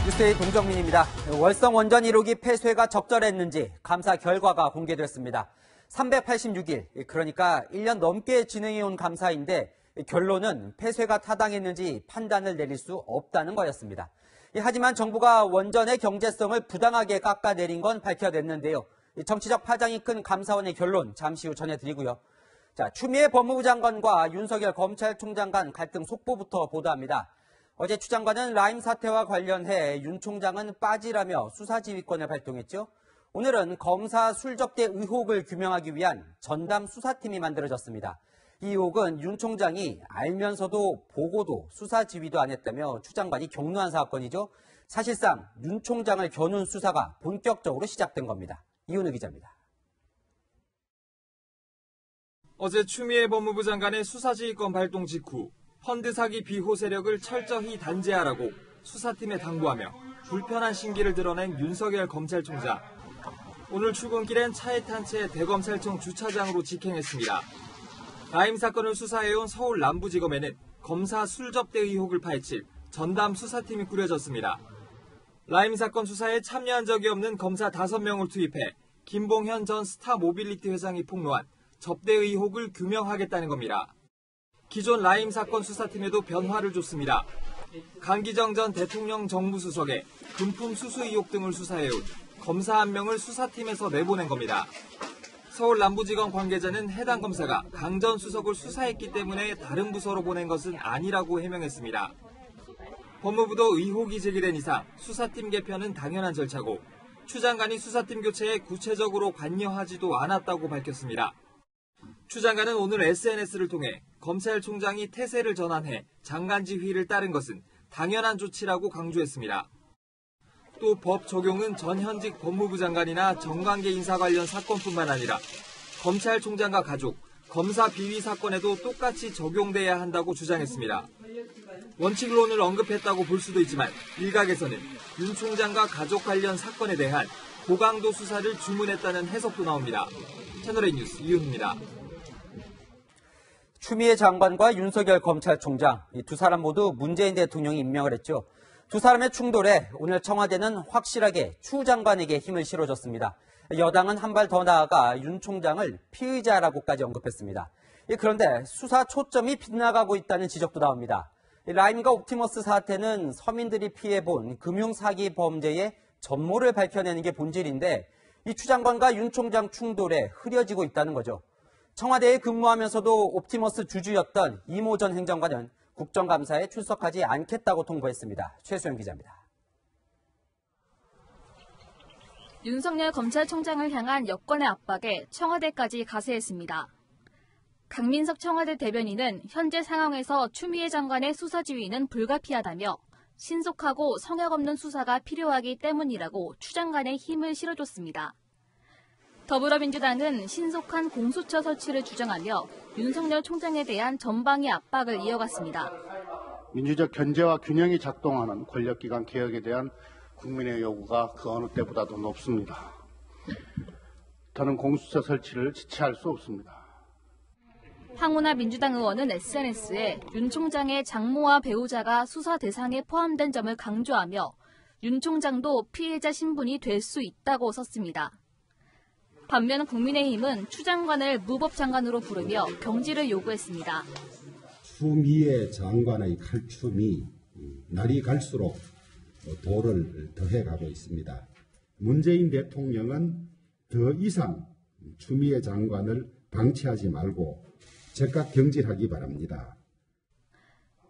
뉴스데이 동정민입니다. 월성 원전 1호기 폐쇄가 적절했는지 감사 결과가 공개됐습니다. 386일, 그러니까 1년 넘게 진행해온 감사인데 결론은 폐쇄가 타당했는지 판단을 내릴 수 없다는 거였습니다. 하지만 정부가 원전의 경제성을 부당하게 깎아내린 건 밝혀냈는데요. 정치적 파장이 큰 감사원의 결론 잠시 후 전해드리고요. 자, 추미애 법무부 장관과 윤석열 검찰총장 간 갈등 속보부터 보도합니다. 어제 추 장관은 라임 사태와 관련해 윤 총장은 빠지라며 수사지휘권을 발동했죠. 오늘은 검사 술접대 의혹을 규명하기 위한 전담 수사팀이 만들어졌습니다. 이 의혹은 윤 총장이 알면서도 보고도 수사지휘도 안 했다며 추 장관이 격노한 사건이죠. 사실상 윤 총장을 겨눈 수사가 본격적으로 시작된 겁니다. 이훈우 기자입니다. 어제 추미애 법무부 장관의 수사지휘권 발동 직후 펀드 사기 비호 세력을 철저히 단죄하라고 수사팀에 당부하며 불편한 심기를 드러낸 윤석열 검찰총장. 오늘 출근길엔 차에 탄 채 대검찰청 주차장으로 직행했습니다. 라임 사건을 수사해온 서울 남부지검에는 검사 술접대 의혹을 파헤칠 전담 수사팀이 꾸려졌습니다. 라임 사건 수사에 참여한 적이 없는 검사 5명을 투입해 김봉현 전 스타모빌리티 회장이 폭로한 접대 의혹을 규명하겠다는 겁니다. 기존 라임 사건 수사팀에도 변화를 줬습니다. 강기정 전 대통령 정무수석의 금품 수수 의혹 등을 수사해온 검사 1명을 수사팀에서 내보낸 겁니다. 서울 남부지검 관계자는 해당 검사가 강 전 수석을 수사했기 때문에 다른 부서로 보낸 것은 아니라고 해명했습니다. 법무부도 의혹이 제기된 이상 수사팀 개편은 당연한 절차고 추 장관이 수사팀 교체에 구체적으로 관여하지도 않았다고 밝혔습니다. 추 장관은 오늘 SNS를 통해 검찰총장이 태세를 전환해 장관 지휘를 따른 것은 당연한 조치라고 강조했습니다. 또 법 적용은 전현직 법무부 장관이나 정관계 인사 관련 사건뿐만 아니라 검찰총장과 가족, 검사 비위 사건에도 똑같이 적용돼야 한다고 주장했습니다. 원칙론을 언급했다고 볼 수도 있지만 일각에서는 윤 총장과 가족 관련 사건에 대한 고강도 수사를 주문했다는 해석도 나옵니다. 채널A 뉴스 이윤입니다. 추미애 장관과 윤석열 검찰총장, 이 두 사람 모두 문재인 대통령이 임명을 했죠. 두 사람의 충돌에 오늘 청와대는 확실하게 추 장관에게 힘을 실어줬습니다. 여당은 한 발 더 나아가 윤 총장을 피의자라고까지 언급했습니다. 그런데 수사 초점이 빗나가고 있다는 지적도 나옵니다. 라임과 옵티머스 사태는 서민들이 피해본 금융사기 범죄의 전모를 밝혀내는 게 본질인데 이 추 장관과 윤 총장 충돌에 흐려지고 있다는 거죠. 청와대에 근무하면서도 옵티머스 주주였던 이모 전 행정관은 국정감사에 출석하지 않겠다고 통보했습니다. 최수영 기자입니다. 윤석열 검찰총장을 향한 여권의 압박에 청와대까지 가세했습니다. 강민석 청와대 대변인은 현재 상황에서 추미애 장관의 수사 지휘는 불가피하다며 신속하고 성역 없는 수사가 필요하기 때문이라고 추 장관의 힘을 실어줬습니다. 더불어민주당은 신속한 공수처 설치를 주장하며 윤석열 총장에 대한 전방위 압박을 이어갔습니다. 민주적 견제와 균형이 작동하는 권력기관 개혁에 대한 국민의 요구가 그 어느 때보다도 높습니다. 저는 공수처 설치를 지체할 수 없습니다. 황운하 민주당 의원은 SNS에 윤 총장의 장모와 배우자가 수사 대상에 포함된 점을 강조하며 윤 총장도 피해자 신분이 될 수 있다고 썼습니다. 반면 국민의힘은 추 장관을 무법장관으로 부르며 경질을 요구했습니다. 추미애 장관의 칼춤이 날이 갈수록 도를 더해가고 있습니다. 문재인 대통령은 더 이상 추미애 장관을 방치하지 말고 즉각 경질하기 바랍니다.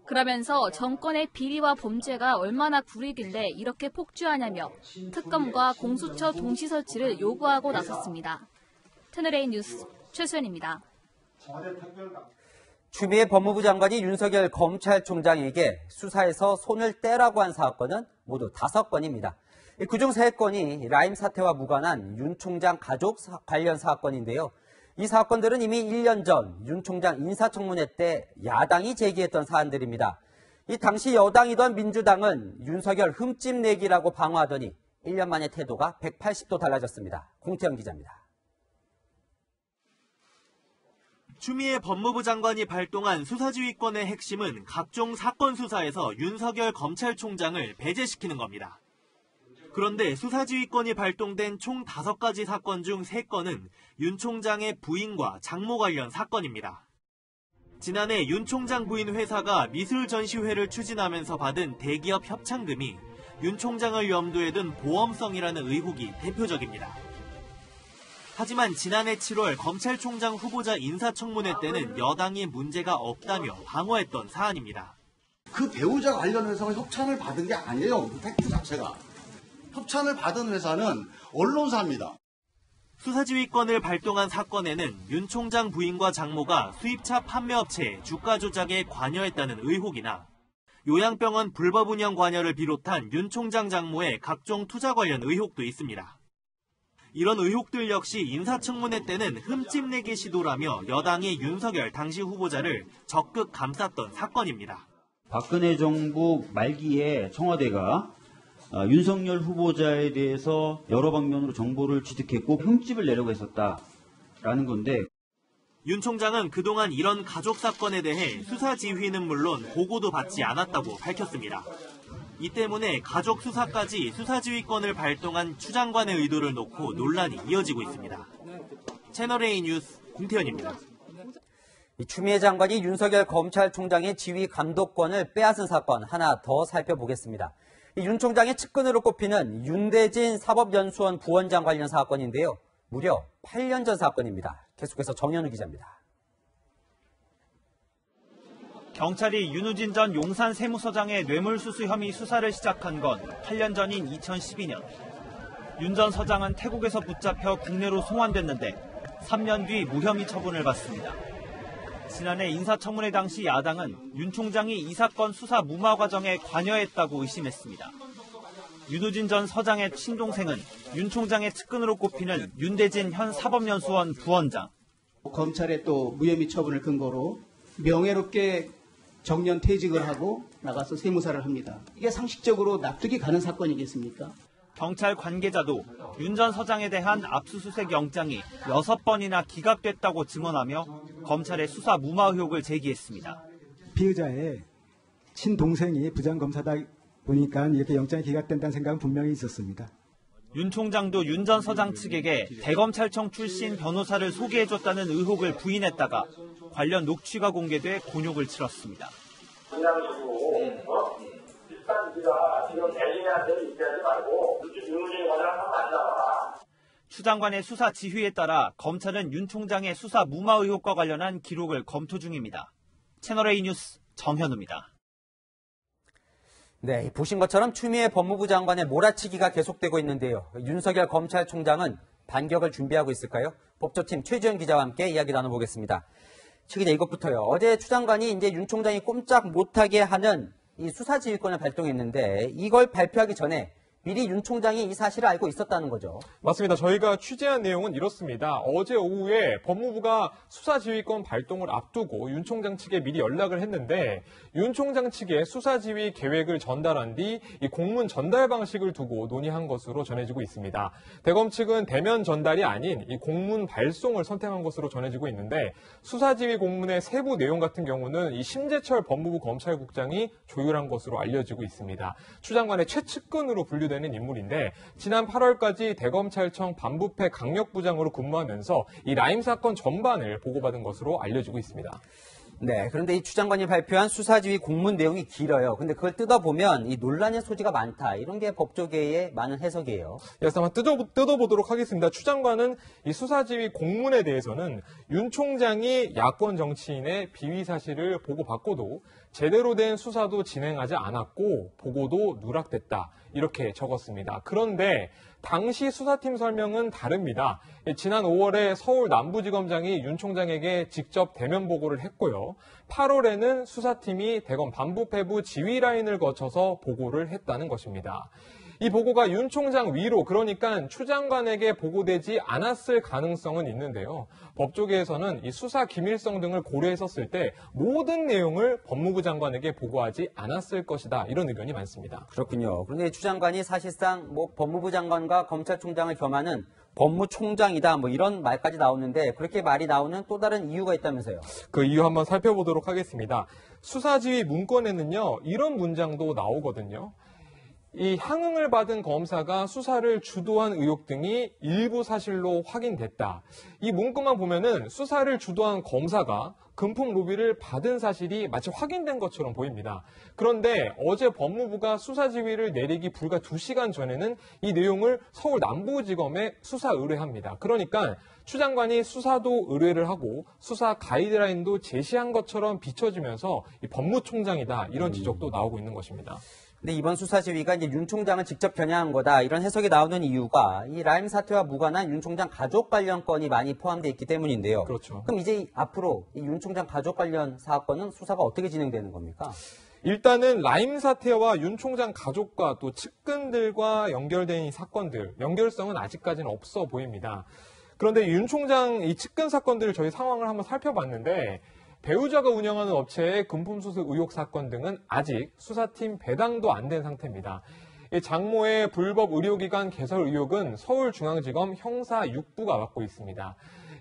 그러면서 정권의 비리와 범죄가 얼마나 구리길래 이렇게 폭주하냐며 특검과 공수처 동시 설치를 요구하고 나섰습니다. 채널A 뉴스 최수연입니다. 추미애 법무부 장관이 윤석열 검찰총장에게 수사에서 손을 떼라고 한 사건은 모두 5건입니다. 그중 3건이 라임 사태와 무관한 윤 총장 가족 관련 사건인데요. 이 사건들은 이미 1년 전 윤 총장 인사청문회 때 야당이 제기했던 사안들입니다. 이 당시 여당이던 민주당은 윤석열 흠집 내기라고 방어하더니 1년 만에 태도가 180도 달라졌습니다. 공태영 기자입니다. 추미애 법무부 장관이 발동한 수사지휘권의 핵심은 각종 사건 수사에서 윤석열 검찰총장을 배제시키는 겁니다. 그런데 수사지휘권이 발동된 총 5가지 사건 중 3건은 윤 총장의 부인과 장모 관련 사건입니다. 지난해 윤 총장 부인 회사가 미술 전시회를 추진하면서 받은 대기업 협찬금이 윤 총장을 염두에 둔 보험성이라는 의혹이 대표적입니다. 하지만 지난해 7월 검찰총장 후보자 인사청문회 때는 여당이 문제가 없다며 방어했던 사안입니다. 그 배우자 관련 회사가 협찬을 받은 게 아니에요. 팩트 자체가. 협찬을 받은 회사는 언론사입니다. 수사지휘권을 발동한 사건에는 윤 총장 부인과 장모가 수입차 판매업체의 주가 조작에 관여했다는 의혹이나 요양병원 불법 운영 관여를 비롯한 윤 총장 장모의 각종 투자 관련 의혹도 있습니다. 이런 의혹들 역시 인사청문회 때는 흠집내기 시도라며 여당이 윤석열 당시 후보자를 적극 감쌌던 사건입니다. 박근혜 정부 말기에 청와대가 윤석열 후보자에 대해서 여러 방면으로 정보를 취득했고 흠집을 내려고 했었다라는 건데 윤 총장은 그동안 이런 가족 사건에 대해 수사 지휘는 물론 보고도 받지 않았다고 밝혔습니다. 이 때문에 가족 수사까지 수사지휘권을 발동한 추 장관의 의도를 놓고 논란이 이어지고 있습니다. 채널A 뉴스 공태현입니다. 추미애 장관이 윤석열 검찰총장의 지휘 감독권을 빼앗은 사건 하나 더 살펴보겠습니다. 윤 총장의 측근으로 꼽히는 윤대진 사법연수원 부원장 관련 사건인데요. 무려 8년 전 사건입니다. 계속해서 정현우 기자입니다. 경찰이 윤우진 전 용산 세무서장의 뇌물수수 혐의 수사를 시작한 건 8년 전인 2012년. 윤 전 서장은 태국에서 붙잡혀 국내로 송환됐는데 3년 뒤 무혐의 처분을 받습니다. 지난해 인사청문회 당시 야당은 윤 총장이 이 사건 수사 무마 과정에 관여했다고 의심했습니다. 윤우진 전 서장의 친동생은 윤 총장의 측근으로 꼽히는 윤대진 현 사법연수원 부원장. 검찰의 또 무혐의 처분을 근거로 명예롭게 정년 퇴직을 하고 나가서 세무사를 합니다. 이게 상식적으로 납득이 가는 사건이겠습니까? 경찰 관계자도 윤 전 서장에 대한 압수수색 영장이 6번이나 기각됐다고 증언하며 검찰의 수사 무마 의혹을 제기했습니다. 피의자의 친동생이 부장검사다 보니까 이렇게 영장이 기각된다는 생각은 분명히 있었습니다. 윤 총장도 윤 전 서장 측에게 대검찰청 출신 변호사를 소개해줬다는 의혹을 부인했다가 관련 녹취가 공개돼 곤욕을 치렀습니다. 추 장관의 수사 지휘에 따라 검찰은 윤 총장의 수사 무마 의혹과 관련한 기록을 검토 중입니다. 채널A 뉴스 정현우입니다. 네, 보신 것처럼 추미애 법무부 장관의 몰아치기가 계속되고 있는데요. 윤석열 검찰총장은 반격을 준비하고 있을까요? 법조팀 최지영 기자와 함께 이야기 나눠보겠습니다. 최 기자, 이것부터요. 어제 추 장관이 이제 윤 총장이 꼼짝 못하게 하는 이 수사지휘권을 발동했는데 이걸 발표하기 전에 미리 윤 총장이 이 사실을 알고 있었다는 거죠. 맞습니다. 저희가 취재한 내용은 이렇습니다. 어제 오후에 법무부가 수사지휘권 발동을 앞두고 윤 총장 측에 미리 연락을 했는데 윤 총장 측에 수사지휘 계획을 전달한 뒤 이 공문 전달 방식을 두고 논의한 것으로 전해지고 있습니다. 대검 측은 대면 전달이 아닌 이 공문 발송을 선택한 것으로 전해지고 있는데 수사지휘 공문의 세부 내용 같은 경우는 이 심재철 법무부 검찰국장이 조율한 것으로 알려지고 있습니다. 추 장관의 최측근으로 분류되는 인물인데 지난 8월까지 대검찰청 반부패 강력부장으로 근무하면서 이 라임 사건 전반을 보고받은 것으로 알려지고 있습니다. 네, 그런데 이 추 장관이 발표한 수사지휘 공문 내용이 길어요. 근데 그걸 뜯어보면 이 논란의 소지가 많다. 이런 게 법조계의 많은 해석이에요. 그래서 한번 뜯어보도록 하겠습니다. 추 장관은 이 수사지휘 공문에 대해서는 윤 총장이 야권 정치인의 비위 사실을 보고받고도 제대로 된 수사도 진행하지 않았고 보고도 누락됐다. 이렇게 적었습니다. 그런데 당시 수사팀 설명은 다릅니다. 지난 5월에 서울 남부지검장이 윤 총장에게 직접 대면 보고를 했고요. 8월에는 수사팀이 대검 반부패부 지휘 라인을 거쳐서 보고를 했다는 것입니다. 이 보고가 윤 총장 위로, 그러니까 추 장관에게 보고되지 않았을 가능성은 있는데요. 법조계에서는 이 수사 기밀성 등을 고려했었을 때 모든 내용을 법무부 장관에게 보고하지 않았을 것이다. 이런 의견이 많습니다. 그렇군요. 그런데 추 장관이 사실상 법무부 장관과 검찰총장을 겸하는 법무총장이다 뭐 이런 말까지 나오는데 그렇게 말이 나오는 또 다른 이유가 있다면서요. 그 이유 한번 살펴보도록 하겠습니다. 수사지휘 문건에는요, 이런 문장도 나오거든요. 이 향응을 받은 검사가 수사를 주도한 의혹 등이 일부 사실로 확인됐다. 이 문구만 보면은 수사를 주도한 검사가 금품 로비를 받은 사실이 마치 확인된 것처럼 보입니다. 그런데 어제 법무부가 수사지휘를 내리기 불과 2시간 전에는 이 내용을 서울 남부지검에 수사 의뢰합니다. 그러니까 추 장관이 수사도 의뢰를 하고 수사 가이드라인도 제시한 것처럼 비춰지면서 이 법무총장이다 이런 지적도 나오고 있는 것입니다. 근데 이번 수사지휘가 이제 윤 총장을 직접 겨냥한 거다 이런 해석이 나오는 이유가 이 라임 사태와 무관한 윤 총장 가족 관련 건이 많이 포함되어 있기 때문인데요. 그렇죠. 그럼 이제 앞으로 이 윤 총장 가족 관련 사건은 수사가 어떻게 진행되는 겁니까? 일단은 라임 사태와 윤 총장 가족과 또 측근들과 연결된 이 사건들, 연결성은 아직까지는 없어 보입니다. 그런데 윤 총장 이 측근 사건들을 저희 상황을 한번 살펴봤는데 배우자가 운영하는 업체의 금품 수수 의혹 사건 등은 아직 수사팀 배당도 안 된 상태입니다. 장모의 불법 의료기관 개설 의혹은 서울중앙지검 형사 6부가 맡고 있습니다.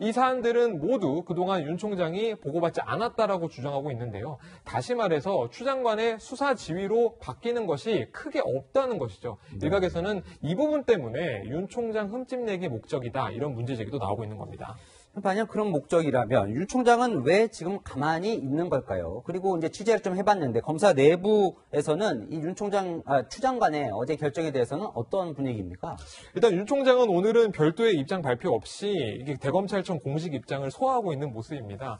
이 사안들은 모두 그동안 윤 총장이 보고받지 않았다라고 주장하고 있는데요. 다시 말해서 추 장관의 수사 지휘로 바뀌는 것이 크게 없다는 것이죠. 일각에서는 이 부분 때문에 윤 총장 흠집 내기 목적이다 이런 문제 제기도 나오고 있는 겁니다. 만약 그런 목적이라면 윤 총장은 왜 지금 가만히 있는 걸까요? 그리고 이제 취재를 좀 해봤는데 검사 내부에서는 이 윤 총장, 추 장관의 어제 결정에 대해서는 어떤 분위기입니까? 일단 윤 총장은 오늘은 별도의 입장 발표 없이 이게 대검찰청 공식 입장을 소화하고 있는 모습입니다.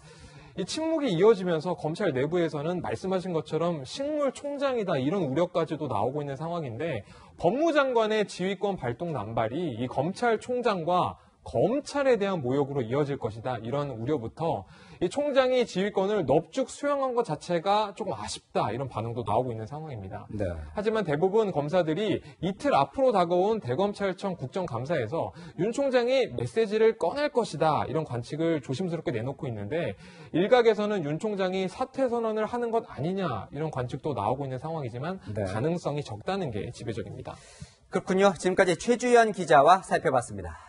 이 침묵이 이어지면서 검찰 내부에서는 말씀하신 것처럼 식물 총장이다 이런 우려까지도 나오고 있는 상황인데 법무장관의 지휘권 발동 남발이 이 검찰총장과 검찰에 대한 모욕으로 이어질 것이다 이런 우려부터 이 총장이 지휘권을 넙죽 수용한 것 자체가 조금 아쉽다 이런 반응도 나오고 있는 상황입니다. 네. 하지만 대부분 검사들이 이틀 앞으로 다가온 대검찰청 국정감사에서 윤 총장이 메시지를 꺼낼 것이다 이런 관측을 조심스럽게 내놓고 있는데 일각에서는 윤 총장이 사퇴 선언을 하는 것 아니냐 이런 관측도 나오고 있는 상황이지만 네. 가능성이 적다는 게 지배적입니다. 그렇군요. 지금까지 최주연 기자와 살펴봤습니다.